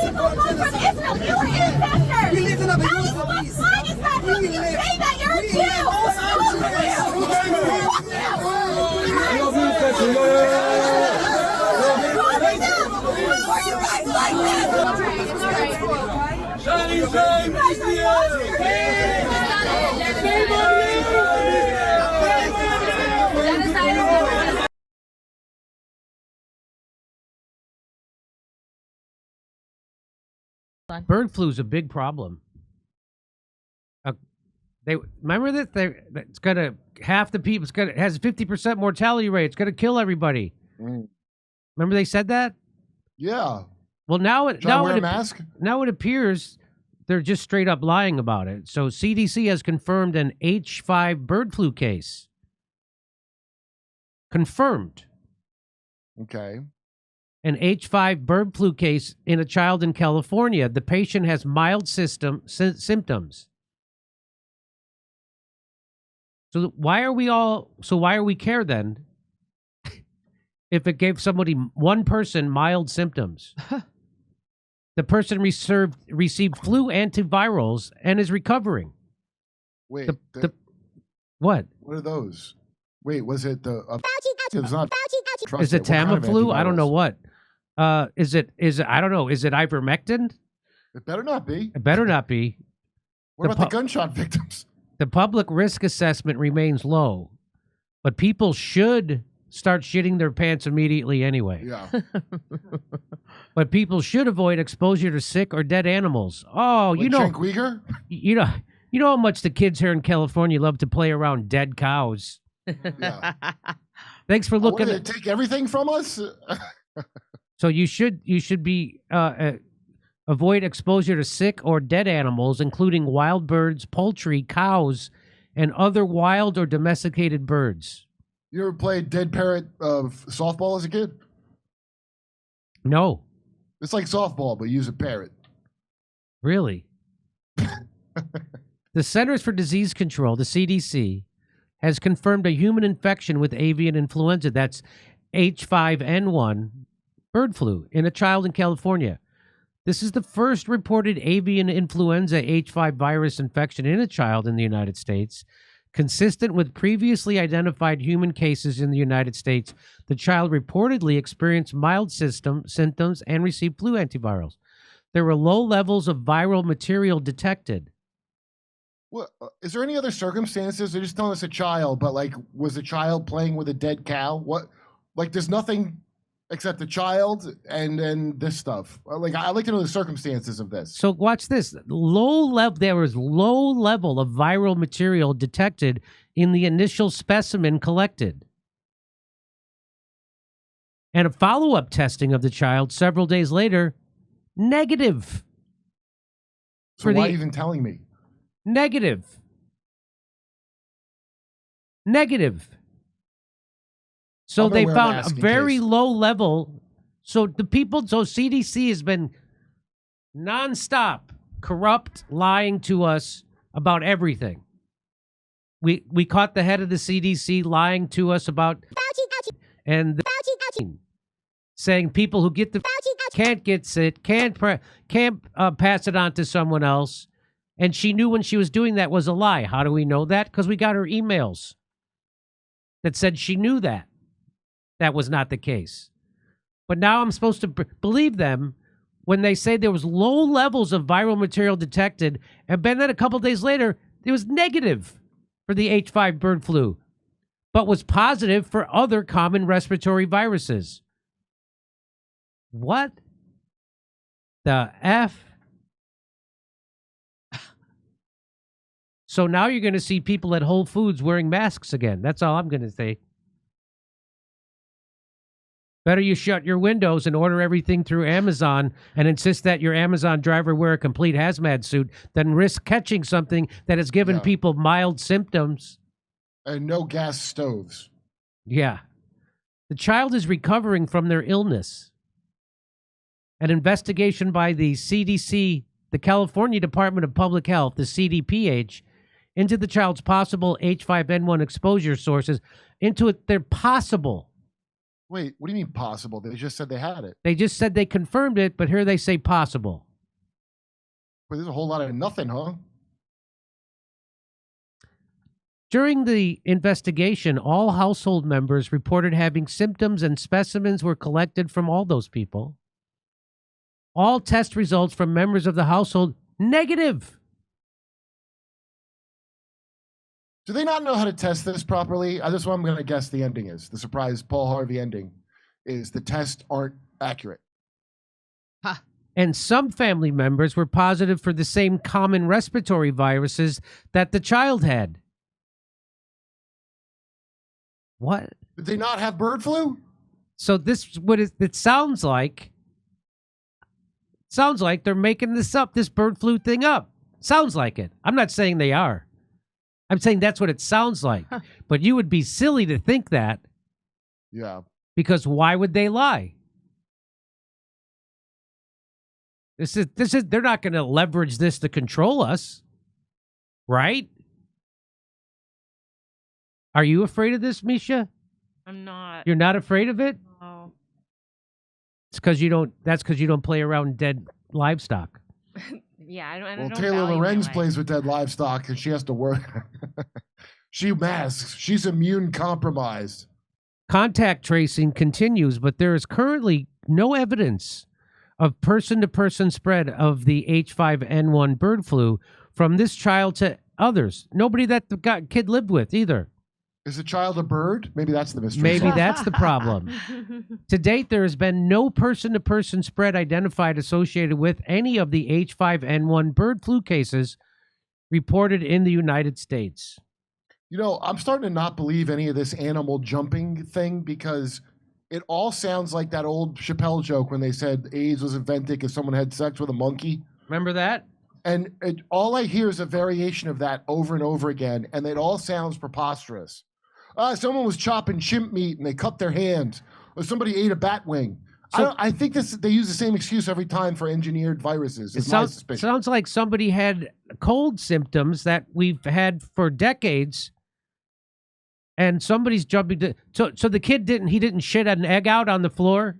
people come from Israel. You are ancestors. We live in a How is why is that from the say that you're a Jew? Are you guys like this? Bird flu is a big problem. They remember that it's gonna half the people. It has 50% mortality rate. It's gonna kill everybody. Remember they said that? Yeah. Well, now it appears they're just straight up lying about it. So CDC has confirmed an H5 bird flu case. Confirmed. Okay. An H5 bird flu case in a child in California. The patient has mild symptoms. So why are we care then if it gave somebody, one person, mild symptoms? The person received flu antivirals and is recovering. Wait, what? What are those? Wait, was it the? It was not. Is it Tamiflu? I don't know what. Is it? I don't know. Is it ivermectin? It better not be. It better not be. What about the gunshot victims? The public risk assessment remains low, but people should start shitting their pants immediately anyway. Yeah. But people should avoid exposure to sick or dead animals. Oh, like you know, Cenk Uygur? you know how much the kids here in California love to play around dead cows. Yeah. Thanks for looking. They take everything from us. So you should be avoid exposure to sick or dead animals, including wild birds, poultry, cows, and other wild or domesticated birds. You ever played dead parrot softball as a kid? No. It's like softball, but use a parrot. Really? The Centers for Disease Control, the CDC, has confirmed a human infection with avian influenza, that's H5N1 bird flu, in a child in California. This is the first reported avian influenza H5 virus infection in a child in the United States. Consistent with previously identified human cases in the United States, the child reportedly experienced mild symptoms and received flu antivirals. There were low levels of viral material detected. What, is there any other circumstances? They're just telling us a child, but like, was the child playing with a dead cow? What? Like, there's nothing except the child and then this stuff. Like, I'd like to know the circumstances of this. So watch this. There was low level of viral material detected in the initial specimen collected. And a follow-up testing of the child several days later, negative. So why even telling me? Negative. So they found a very low level. So CDC has been nonstop corrupt, lying to us about everything. We caught the head of the CDC lying to us about and saying people who get the can't get sick, can't pass it on to someone else. And she knew when she was doing that was a lie. How do we know that? Because we got her emails that said she knew that. That was not the case. But now I'm supposed to believe them when they say there was low levels of viral material detected, and then a couple days later, it was negative for the H5 bird flu, but was positive for other common respiratory viruses. What the F? So now you're going to see people at Whole Foods wearing masks again. That's all I'm going to say. Better you shut your windows and order everything through Amazon and insist that your Amazon driver wear a complete hazmat suit than risk catching something that has given people mild symptoms. And no gas stoves. Yeah. The child is recovering from their illness. An investigation by the CDC, the California Department of Public Health, the CDPH, into the child's possible H5N1 exposure sources, into their possible Wait, what do you mean possible? They just said they had it. They just said they confirmed it, but here they say possible. But there's a whole lot of nothing, huh? During the investigation, all household members reported having symptoms and specimens were collected from all those people. All test results from members of the household, negative. Do they not know how to test this properly? That's what I'm going to guess the ending is. The surprise Paul Harvey ending is the tests aren't accurate. Huh. And some family members were positive for the same common respiratory viruses that the child had. What? Did they not have bird flu? So this is what it sounds like. Sounds like they're making this up, this bird flu thing up. Sounds like it. I'm not saying they are. I'm saying that's what it sounds like. But you would be silly to think that. Yeah. Because why would they lie? This is they're not going to leverage this to control us. Right? Are you afraid of this, Misha? I'm not. You're not afraid of it? No. It's because you don't. That's because you don't play around dead livestock. Yeah, I don't. Well, don't Taylor value my Lorenz life. plays with dead livestock, and she has to work. She masks. She's immune compromised. Contact tracing continues, but there is currently no evidence of person-to-person spread of the H5N1 bird flu from this child to others. Nobody that the kid lived with either. Is the child a bird? Maybe that's the mystery. Maybe solved. that's the problem. To date, there has been no person-to-person spread identified associated with any of the H5N1 bird flu cases reported in the United States. You know, I'm starting to not believe any of this animal jumping thing because it all sounds like that old Chappelle joke when they said AIDS was invented because someone had sex with a monkey. Remember that? And all I hear is a variation of that over and over again, and it all sounds preposterous. Someone was chopping chimp meat and they cut their hand, or somebody ate a bat wing. So, I think they use the same excuse every time for engineered viruses. It Is my suspicion. sounds like somebody had cold symptoms that we've had for decades, and somebody's jumping to. So the kid didn't shit an egg out on the floor.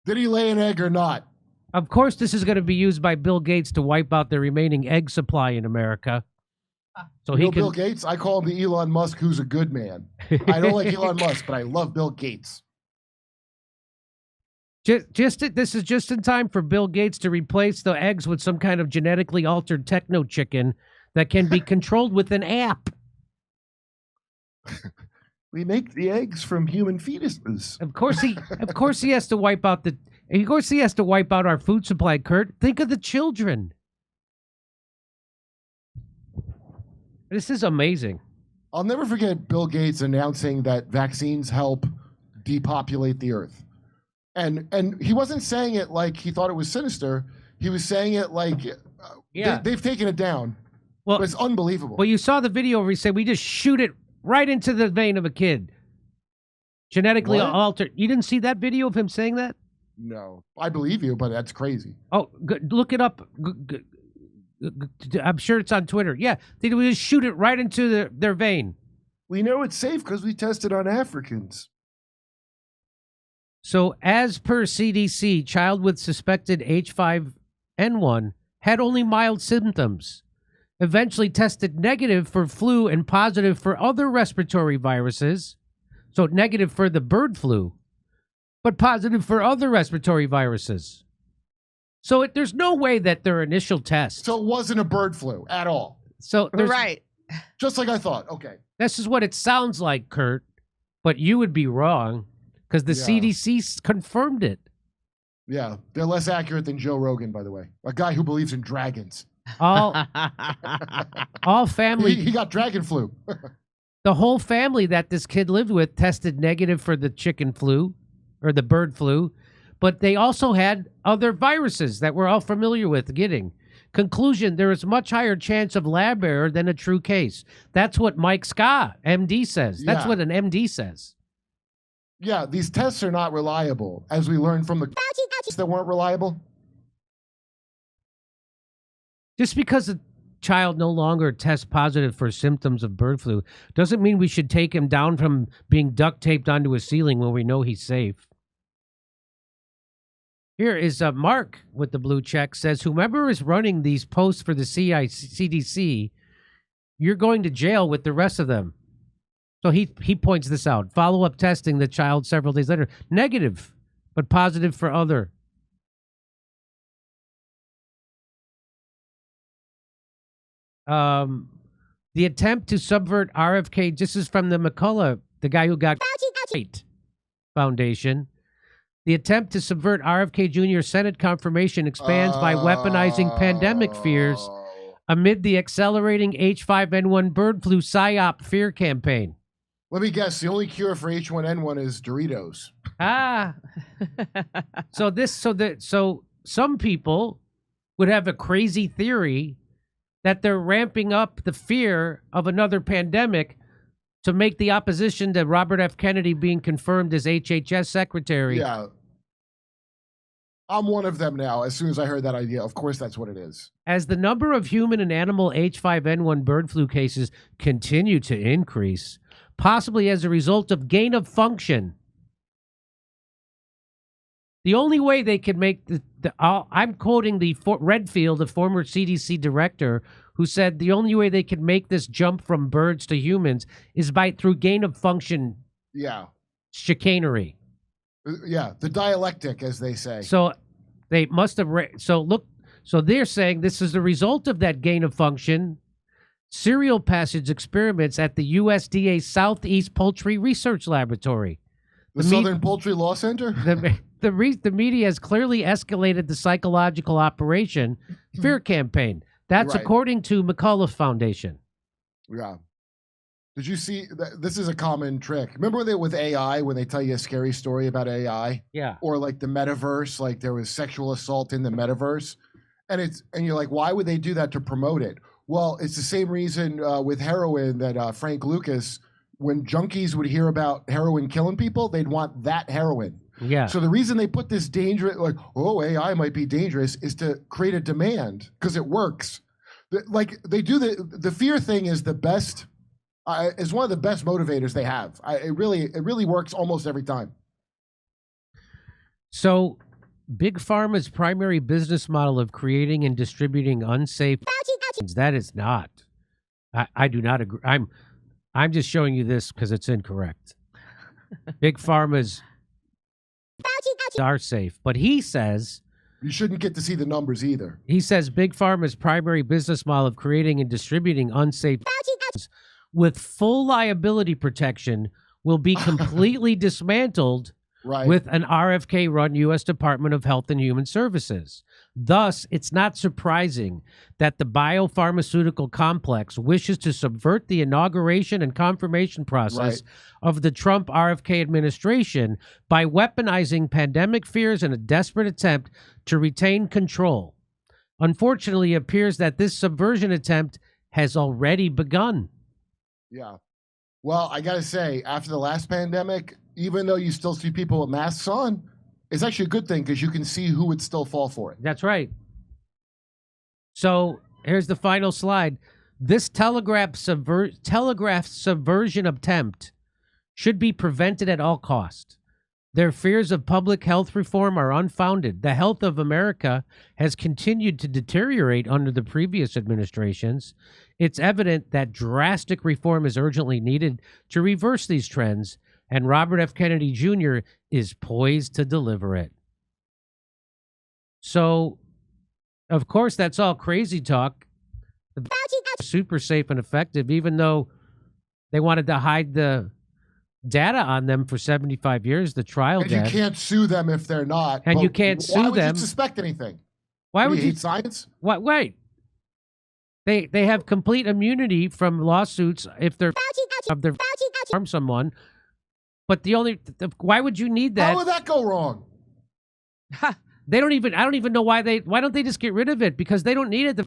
Did he lay an egg or not? Of course, this is going to be used by Bill Gates to wipe out the remaining egg supply in America. So You he know can. Bill Gates? I call him the Elon Musk who's a good man. I don't like Elon Musk, but I love Bill Gates. This is just in time for Bill Gates to replace the eggs with some kind of genetically altered techno chicken that can be controlled with an app. We make the eggs from human fetuses. Of course he has to wipe out our food supply, Kurt. Think of the children. This is amazing. I'll never forget Bill Gates announcing that vaccines help depopulate the earth. And he wasn't saying it like he thought it was sinister. He was saying it like they've taken it down. Well, but it's unbelievable. Well, you saw the video where he said we just shoot it right into the vein of a kid. Genetically What? altered. You didn't see that video of him saying that? No, I believe you, but that's crazy. Oh, look it up. I'm sure it's on Twitter. Yeah, they would just shoot it right into their vein. We know it's safe because we tested on Africans. So, as per CDC, child with suspected H5N1 had only mild symptoms, eventually tested negative for flu and positive for other respiratory viruses. So, negative for the bird flu, but positive for other respiratory viruses. So, there's no way that their initial test. So it wasn't a bird flu at all. So, Right. Just like I thought. Okay. This is what it sounds like, Kurt, but you would be wrong because the CDC confirmed it. Yeah, they're less accurate than Joe Rogan, by the way. A guy who believes in dragons. All family. He got dragon flu. The whole family that this kid lived with tested negative for the chicken flu or the bird flu, but they also had other viruses that we're all familiar with getting. Conclusion, there is much higher chance of lab error than a true case. That's what Mike Scott, MD, says. That's Yeah. what an MD says. Yeah, these tests are not reliable, as we learned from the that weren't reliable. Just because child no longer tests positive for symptoms of bird flu doesn't mean we should take him down from being duct taped onto a ceiling when we know he's safe. Here is Mark with the blue check says, whomever is running these posts for the CDC, you're going to jail with the rest of them. So he points this out. Follow-up testing the child several days later. Negative, but positive for other. The attempt to subvert RFK, this is from the McCullough, the guy who got Foundation. The attempt to subvert RFK Jr. Senate confirmation expands by weaponizing pandemic fears amid the accelerating H5N1 bird flu PSYOP fear campaign. Let me guess, the only cure for H1N1 is Doritos. So some people would have a crazy theory that they're ramping up the fear of another pandemic to make the opposition to Robert F. Kennedy being confirmed as HHS secretary. Yeah. I'm one of them now. As soon as I heard that idea, of course that's what it is. As the number of human and animal H5N1 bird flu cases continue to increase, possibly as a result of gain of function. The only way they could make I'm quoting Redfield, the former CDC director, who said the only way they could make this jump from birds to humans is through gain of function. Yeah. Chicanery. Yeah, the dialectic, as they say. So they must have. So they're saying this is the result of that gain of function serial passage experiments at the USDA Southeast Poultry Research Laboratory. The Southern Poultry Law Center? The media has clearly escalated the psychological operation fear campaign. That's right. According to McCullough Foundation. Yeah. Did you see this is a common trick? Remember with AI, when they tell you a scary story about AI? Yeah. Or like the metaverse, like there was sexual assault in the metaverse. And you're like, why would they do that to promote it? Well, it's the same reason with heroin that Frank Lucas, when junkies would hear about heroin killing people, they'd want that heroin. Yeah. So the reason they put this dangerous, like, oh, AI might be dangerous, is to create a demand because it works. Like they do the fear thing is the best. Is one of the best motivators they have. It really works almost every time. So, Big Pharma's primary business model of creating and distributing unsafe that is not. I do not agree. I'm just showing you this because it's incorrect. Big Pharma's are safe, but he says you shouldn't get to see the numbers either. He says Big Pharma's primary business model of creating and distributing unsafe with full liability protection will be completely dismantled with an RFK-run U.S. Department of Health and Human Services. Thus, it's not surprising that the biopharmaceutical complex wishes to subvert the inauguration and confirmation process of the Trump RFK administration by weaponizing pandemic fears in a desperate attempt to retain control. Unfortunately, it appears that this subversion attempt has already begun. Yeah. Well, I got to say, after the last pandemic, even though you still see people with masks on, it's actually a good thing because you can see who would still fall for it. That's right. So here's the final slide. This telegraph subversion attempt should be prevented at all costs. Their fears of public health reform are unfounded. The health of America has continued to deteriorate under the previous administrations. It's evident that drastic reform is urgently needed to reverse these trends, and Robert F. Kennedy Jr. is poised to deliver it. So, of course, that's all crazy talk. Super safe and effective, even though they wanted to hide the data on them for 75 years, the trial data. And you can't sue them if they're not. And you can't sue them. Why would you suspect anything? Why would you hate science? What? Wait. They have complete immunity from lawsuits if they're harm someone. But why would you need that? How would that go wrong? They don't even. I don't even know why don't they just get rid of it? Because they don't need it. They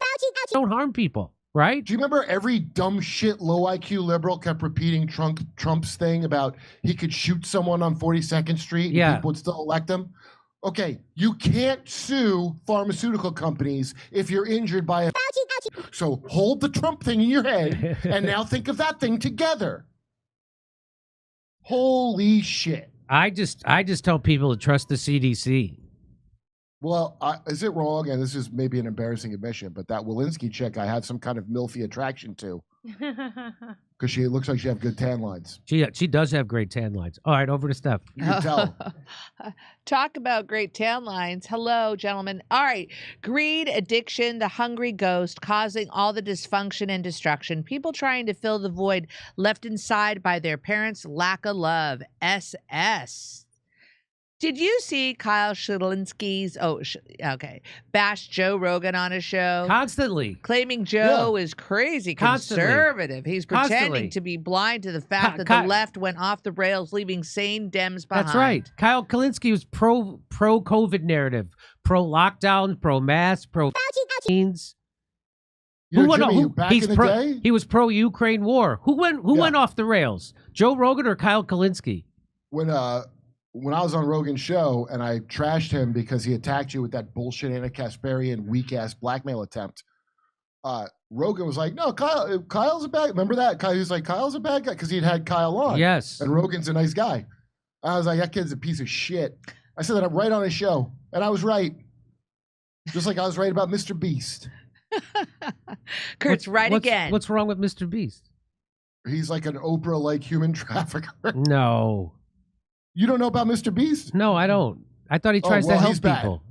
don't harm people, right? Do you remember every dumb shit low IQ liberal kept repeating Trump's thing about he could shoot someone on 42nd Street and people would still elect him? Okay, you can't sue pharmaceutical companies if you're injured by a. So hold the Trump thing in your head and now think of that thing together. Holy shit. I just tell people to trust the CDC. Well, is it wrong? And this is maybe an embarrassing admission, but that Walensky chick I have some kind of milfy attraction to because she looks like she have good tan lines. She does have great tan lines. All right, over to Steph. You can tell. Talk about great tan lines. Hello, gentlemen. All right. Greed, addiction, the hungry ghost causing all the dysfunction and destruction. People trying to fill the void left inside by their parents' lack of love. SS. Did you see Kyle Shilinsky's, bash Joe Rogan on his show? Constantly. Claiming Joe is crazy conservative. He's pretending to be blind to the fact that the left went off the rails, leaving sane Dems behind. That's right. Kyle Kalinske was pro-COVID narrative, pro-lockdown, pro-mask, pro-vaccines. You know, Jimmy, back in the day? He was pro-Ukraine war. Who went off the rails? Joe Rogan or Kyle Kalinske? When I was on Rogan's show and I trashed him because he attacked you with that bullshit Anna Kasparian weak-ass blackmail attempt, Rogan was like, no, Kyle's a bad guy. Remember that? He was like, Kyle's a bad guy because he'd had Kyle on. Yes. And Rogan's a nice guy. I was like, that kid's a piece of shit. I said that I'm right on his show. And I was right. Just like I was right about Mr. Beast. Kurt's right again. What's wrong with Mr. Beast? He's like an Oprah-like human trafficker. No. You don't know about Mr. Beast? No, I don't. I thought he tries to help people.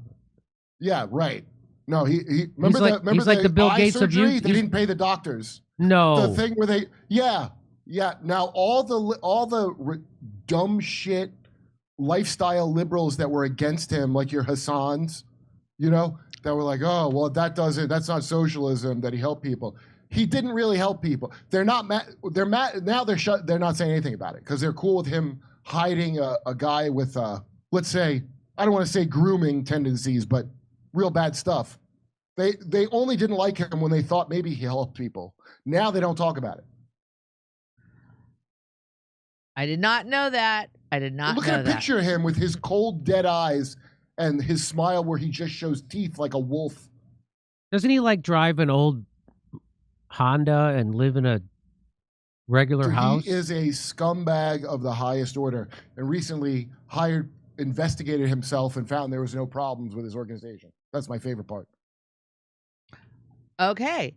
Yeah, right. No, he remember he's like the Bill Gates surgery? of you. They didn't pay the doctors. No. The thing where they Now all the dumb shit lifestyle liberals that were against him, like your Hassans, that were like, oh well, that's not socialism that he helped people. He didn't really help people. They're not mad. They're mad now. They're not saying anything about it because they're cool with him hiding a guy with, let's say, I don't want to say grooming tendencies, but real bad stuff. They only didn't like him when they thought maybe he helped people. Now they don't talk about it. I did not know that. I did not know that. Look at a picture of him with his cold, dead eyes and his smile where he just shows teeth like a wolf. Doesn't he like drive an old Honda and live in a regular house? He is a scumbag of the highest order, and recently investigated himself and found there was no problems with his organization. That's my favorite part. Okay.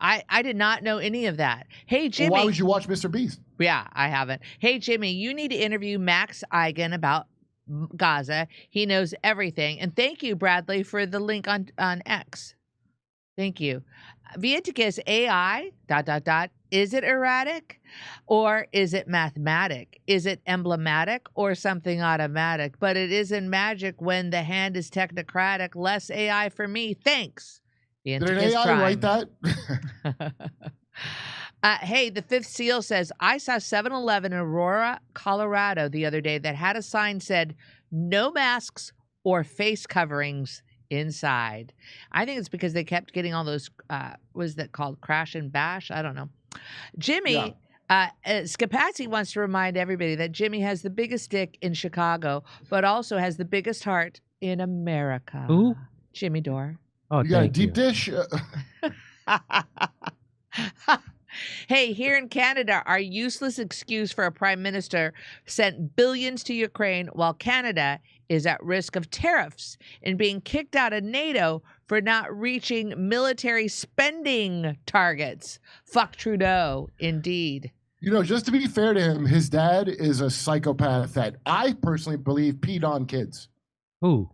I did not know any of that. Hey, Jimmy. Well, why would you watch Mr. Beast? Yeah, I haven't. Hey, Jimmy, you need to interview Max Eigen about Gaza. He knows everything. And thank you, Bradley, for the link on X. Thank you. Vietica's AI, ... Is it erratic or is it mathematic? Is it emblematic or something automatic? But it isn't magic when the hand is technocratic. Less AI for me. Thanks. Did an AI write that? Hey, the Fifth Seal says, I saw 7-Eleven in Aurora, Colorado the other day that had a sign said, no masks or face coverings inside. I think it's because they kept getting all those, was that called crash and bash? I don't know. Jimmy, Scapazzi wants to remind everybody that Jimmy has the biggest dick in Chicago, but also has the biggest heart in America. Who? Jimmy Dore. Oh, you got a deep dish? Hey, here in Canada, our useless excuse for a prime minister sent billions to Ukraine while Canada is at risk of tariffs and being kicked out of NATO for not reaching military spending targets. Fuck Trudeau, indeed. Just to be fair to him, his dad is a psychopath that I personally believe peed on kids. Who?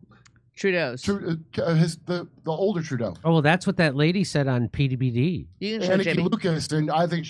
Trudeau's. The older Trudeau. Oh, well, that's what that lady said on PDBD. You can show Annika Jimmy. Lucas, and I think she's